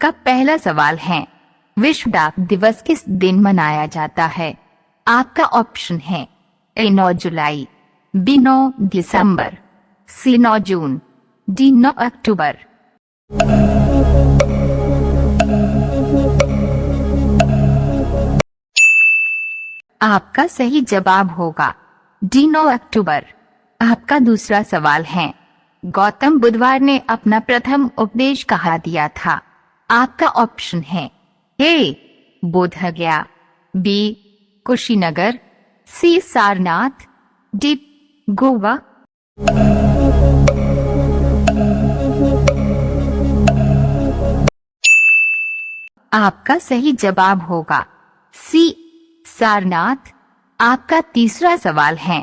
आपका पहला सवाल है, विश्व डाक दिवस किस दिन मनाया जाता है? आपका ऑप्शन है ए 9 जुलाई, बी 9 दिसंबर, सी 9 जून, डी 9 अक्टूबर। आपका सही जवाब होगा डी 9 अक्टूबर। आपका दूसरा सवाल है, गौतम बुद्धवार ने अपना प्रथम उपदेश कहाँ दिया था? आपका ऑप्शन है ए बोध गया, बी कुशीनगर, सी सारनाथ, डी गोवा। आपका सही जवाब होगा सी सारनाथ। आपका तीसरा सवाल है,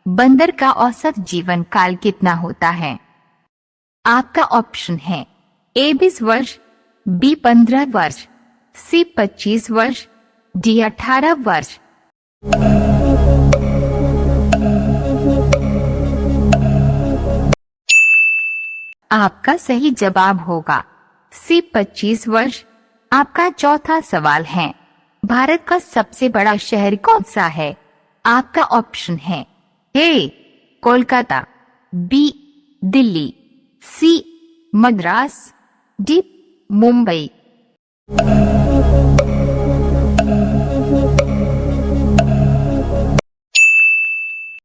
बंदर का औसत जीवन काल कितना होता है? आपका ऑप्शन है ए 20 वर्ष, बी 15 वर्ष, सी 25 वर्ष, डी 18 वर्ष। आपका सही जवाब होगा सी 25 वर्ष। आपका चौथा सवाल है, भारत का सबसे बड़ा शहर कौन सा है? आपका ऑप्शन है ए कोलकाता, बी दिल्ली, सी मद्रास, डी मुंबई।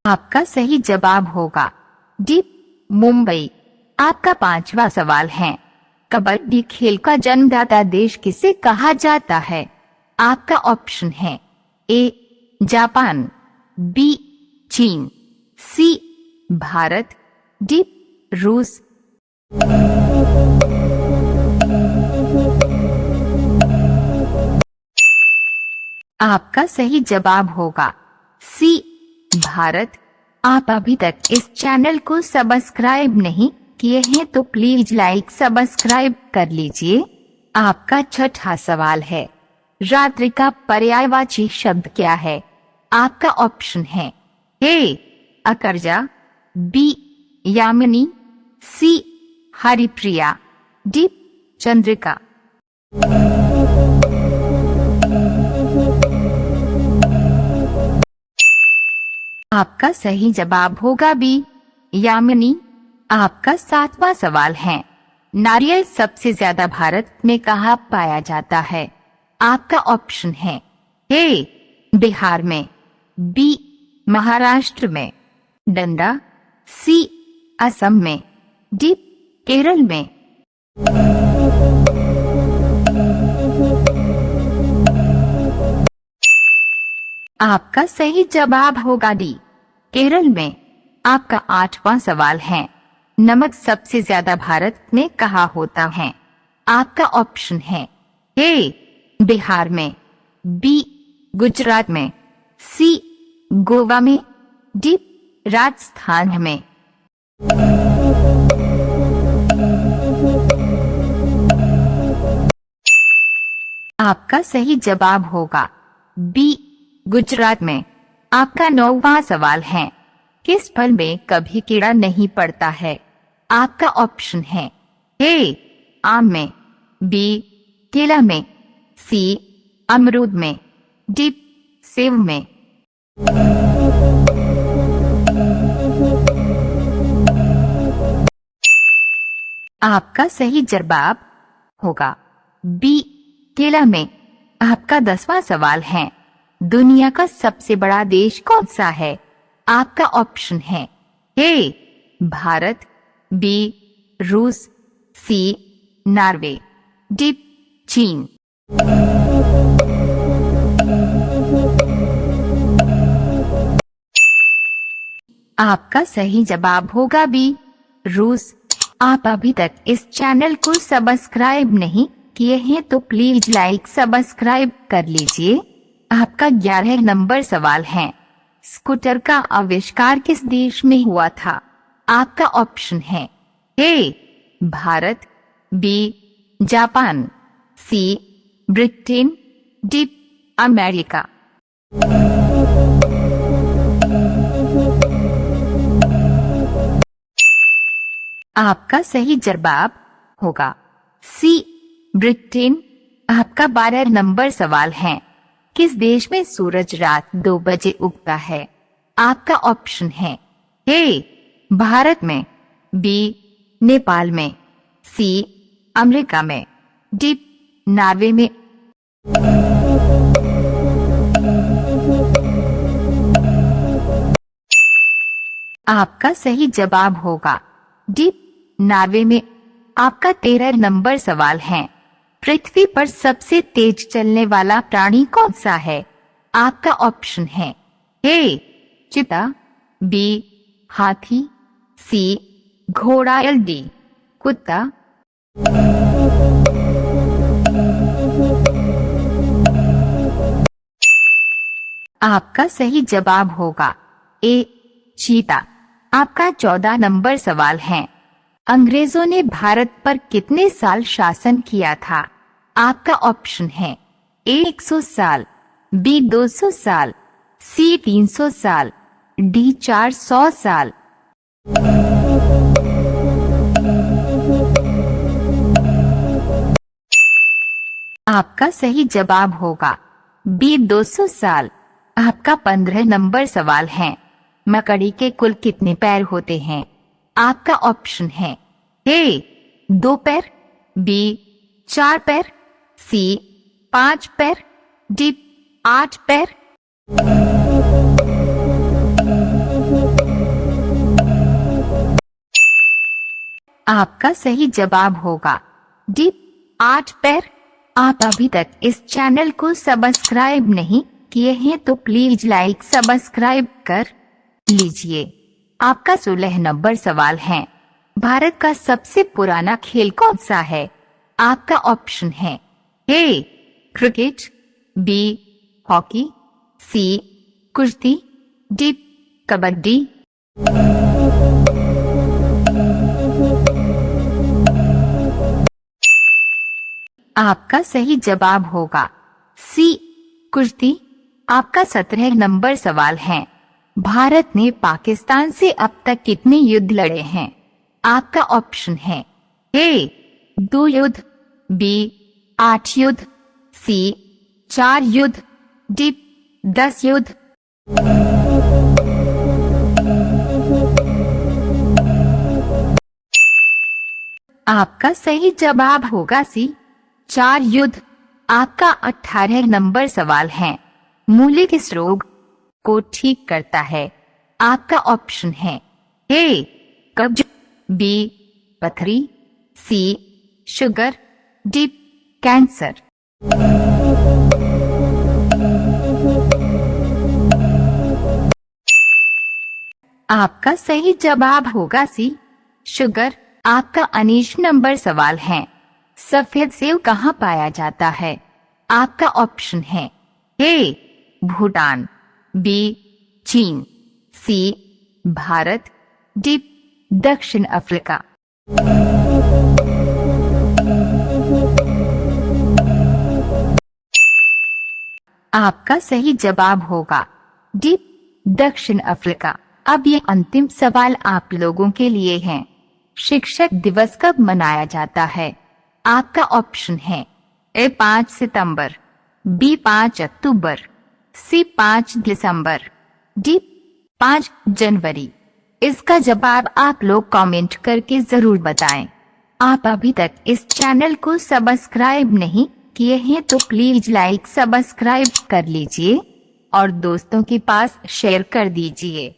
आपका सही जवाब होगा डी मुंबई। आपका पांचवा सवाल है, कबड्डी खेल का जन्मदाता देश किसे कहा जाता है? आपका ऑप्शन है ए जापान, बी चीन, सी भारत, डी रूस। आपका सही जवाब होगा सी भारत। आप अभी तक इस चैनल को सब्सक्राइब नहीं किए हैं तो प्लीज लाइक सब्सक्राइब कर लीजिए। आपका छठा सवाल है, रात्रि का पर्यायवाची शब्द क्या है? आपका ऑप्शन है ए अकरजा, बी यामिनी, सी हरिप्रिया, डी चंद्रिका। आपका सही जवाब होगा बी यामिनी। आपका सातवां सवाल है, नारियल सबसे ज्यादा भारत में कहाँ पाया जाता है? आपका ऑप्शन है ए बिहार में, बी महाराष्ट्र में, डंडा, सी असम में, डी केरल में। आपका सही जवाब होगा डी केरल में। आपका आठवां सवाल है, नमक सबसे ज्यादा भारत में कहाँ होता है? आपका ऑप्शन है ए बिहार में, बी गुजरात में, सी गोवा में, डी राजस्थान में। आपका सही जवाब होगा बी गुजरात में। आपका नौवां सवाल है, किस फल में कभी कीड़ा नहीं पड़ता है? आपका ऑप्शन है ए आम में, बी केला में, सी अमरूद में, डी सेब में। आपका सही जवाब होगा बी केला में। आपका 10वां सवाल है, दुनिया का सबसे बड़ा देश कौन सा है? आपका ऑप्शन है ए भारत, बी रूस, सी नॉर्वे, डी चीन। आपका सही जवाब होगा बी रूस। आप अभी तक इस चैनल को सब्सक्राइब नहीं किए हैं तो प्लीज लाइक सब्सक्राइब कर लीजिए। आपका 11 नंबर सवाल है, स्कूटर का आविष्कार किस देश में हुआ था? आपका ऑप्शन है ए भारत, बी जापान, सी ब्रिटेन, डी अमेरिका। आपका सही जवाब होगा सी ब्रिटेन। आपका 12 नंबर सवाल है, किस देश में सूरज रात 2 बजे उगता है? आपका ऑप्शन है ए भारत में, बी नेपाल में, सी अमेरिका में, डी नॉर्वे में। आपका सही जवाब होगा डी नॉर्वे में। आपका 13 नंबर सवाल है, पृथ्वी पर सबसे तेज चलने वाला प्राणी कौन सा है? आपका ऑप्शन है ए चीता, बी हाथी, सी घोड़ा, या डी कुत्ता। आपका सही जवाब होगा ए चीता। आपका 14 नंबर सवाल है, अंग्रेजों ने भारत पर कितने साल शासन किया था? आपका ऑप्शन है ए 100 साल, बी 200 साल, सी 300 साल, डी 400 साल। आपका सही जवाब होगा बी 200 साल। आपका 15 नंबर सवाल है, मकड़ी के कुल कितने पैर होते हैं? आपका ऑप्शन है ए 2 पैर, बी 4 पैर, सी 5 पैर, डी 8 पैर। आपका सही जवाब होगा डी 8 पैर। आप अभी तक इस चैनल को सब्सक्राइब नहीं किए हैं तो प्लीज लाइक सब्सक्राइब कर लीजिए। आपका 16 नंबर सवाल है, भारत का सबसे पुराना खेल कौन सा है? आपका ऑप्शन है ए क्रिकेट, बी हॉकी, सी कुश्ती, डी कबड्डी। आपका सही जवाब होगा सी कुश्ती। आपका 17 नंबर सवाल है, भारत ने पाकिस्तान से अब तक कितने युद्ध लड़े हैं? आपका ऑप्शन है ए 2 युद्ध, बी 8 युद्ध, सी 4 युद्ध, डी 10 युद्ध। आपका सही जवाब होगा सी 4 युद्ध। आपका 18 नंबर सवाल है, मूली किस रोग को ठीक करता है? आपका ऑप्शन है ए कब्ज, बी पथरी, सी शुगर, डी कैंसर। आपका सही जवाब होगा सी शुगर। आपका 19 नंबर सवाल है, सफेद सेव कहाँ पाया जाता है? आपका ऑप्शन है ए भूटान, बी चीन, सी भारत, डी दक्षिण अफ्रीका। आपका सही जवाब होगा डी दक्षिण अफ्रीका। अब ये अंतिम सवाल आप लोगों के लिए हैं, शिक्षक दिवस कब मनाया जाता है? आपका ऑप्शन है ए 5 सितंबर, बी 5 अक्टूबर, सी 5 दिसंबर, डी 5 जनवरी। इसका जवाब आप लोग कमेंट करके जरूर बताएं। आप अभी तक इस चैनल को सब्सक्राइब नहीं किए हैं तो प्लीज लाइक सब्सक्राइब कर लीजिए और दोस्तों के पास शेयर कर दीजिए।